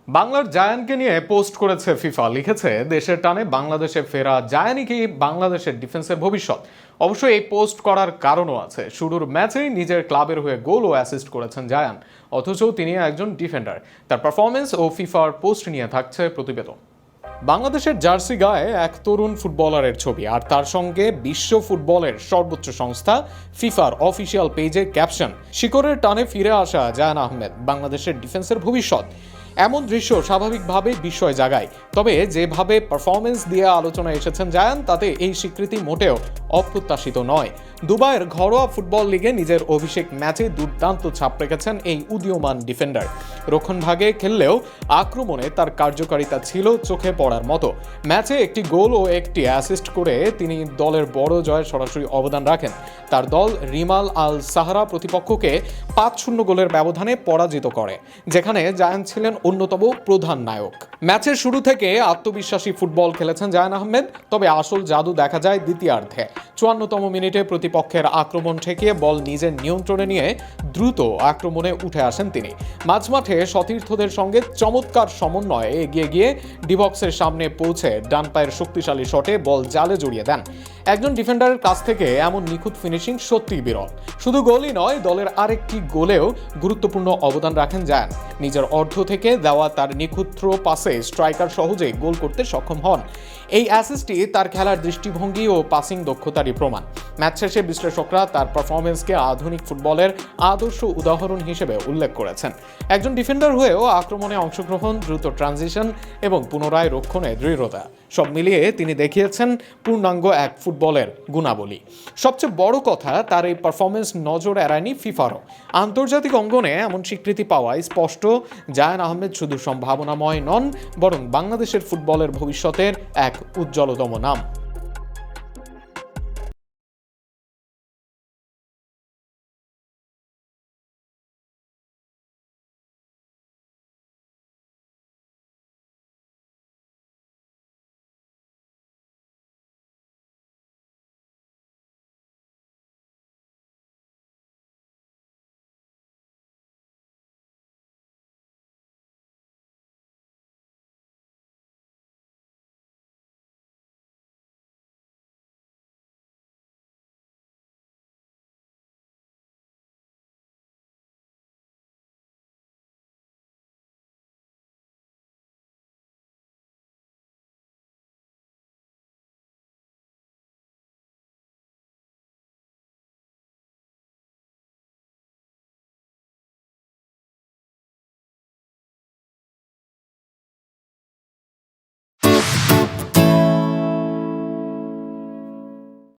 বাংলার জায়ানকে নিয়ে পোস্ট করেছে ফিফা, লিখেছে দেশের টানে বাংলাদেশে ফেরা জায়ানই কি বাংলাদেশের ডিফেন্সের ভবিষ্যৎ। অবশ্য এই পোস্ট করার কারণও আছে। শুরুর ম্যাচেই নিজের ক্লাবের হয়ে গোল ও অ্যাসিস্ট করেছেন জায়ান, অথচ তিনি একজন ডিফেন্ডার। তার পারফরমেন্স ও ফিফার পোস্ট নিয়ে থাকছে প্রতিবেদন। বাংলাদেশের জার্সি গায়ে এক তরুণ ফুটবলারের ছবি, আর তার সঙ্গে বিশ্ব ফুটবলের সর্বোচ্চ সংস্থা ফিফার অফিসিয়াল পেজে ক্যাপশন, শিকড়ের টানে ফিরে আসা জায়ান আহমেদ বাংলাদেশের ডিফেন্সের ভবিষ্যৎ। এমন দৃশ্য স্বাভাবিকভাবেই বিস্ময় জাগায়, তবে যেভাবে পারফরমেন্স দিয়ে আলোচনায় এসেছেন জায়ান, তাতে এই স্বীকৃতি মোটেও অপ্রত্যাশিত নয়। দুবাইয়ের ঘরোয়া ফুটবল লিগে নিজের অভিষেক ম্যাচে দুর্দান্ত ছাপ রেখেছেন এই উদীয়মান ডিফেন্ডার। রক্ষণভাগে খেললেও আক্রমণে তার কার্যকারিতা ছিল চোখে পড়ার মতো। ম্যাচে একটি গোল ও একটি অ্যাসিস্ট করে তিনি দলের বড় জয়ে সরাসরি অবদান রাখেন। তার দল রিমাল আল সাহারা প্রতিপক্ষকে 5-0 গোলের ব্যবধানে পরাজিত করে, যেখানে জায়ান ছিলেন অন্যতম প্রধান নায়ক। ম্যাচের শুরু থেকে আত্মবিশ্বাসী ফুটবল খেলেছেন জায়ান আহমেদ, তবে আসল জাদু দেখা যায় দ্বিতীয়ার্ধে। 54তম মিনিটে প্রতিপক্ষের আক্রমণ ঠেকিয়ে বল নিজের নিয়ন্ত্রণে নিয়ে দ্রুত আক্রমণে উঠে আসেন তিনি। মাঝমাঠে সতীর্থদের সঙ্গে চমৎকার সমন্বয়ে এগিয়ে গিয়ে ডিবক্সের সামনে পৌঁছে ডান পায়ের শক্তিশালী শটে বল জালে জড়িয়ে দেন। একজন ডিফেন্ডারের কাছ থেকে এমন নিখুঁত ফিনিশিং সত্যিই বিরল। শুধু গোলই নয়, দলের আরেকটি গোলেও গুরুত্বপূর্ণ অবদান রাখেন জায়ান। নিজের অর্ধ থেকে দেওয়া তার নিখুঁত থ্রো পাসে স্ট্রাইকার সহজেই গোল করতে সক্ষম হন। এই অ্যাসিস্টটি তার খেলার দৃষ্টিভঙ্গি ও পাসিং দক্ষতারই প্রমাণ। ম্যাচ শেষে বিশ্লেষকরা তার পারফরমেন্সকে আধুনিক ফুটবলের আদর্শ উদাহরণ হিসেবে উল্লেখ করেছেন। একজন ডিফেন্ডার হয়েও আক্রমণে অংশগ্রহণ, দ্রুত ট্রানজিশন এবং পুনরায় রক্ষণে দৃঢ়তা, সব মিলিয়ে তিনি দেখিয়েছেন পূর্ণাঙ্গ এক ফুটবলের গুণাবলী। সবচেয়ে বড় কথা, তার এই পারফরমেন্স নজর এড়ায়নি ফিফারও। আন্তর্জাতিক অঙ্গনে এমন স্বীকৃতি পাওয়ায় স্পষ্ট, জায়ান আহমেদ শুধু সম্ভাবনাময় নন, বরং বাংলাদেশের ফুটবলের ভবিষ্যতের এক উজ্জ্বলতম নাম।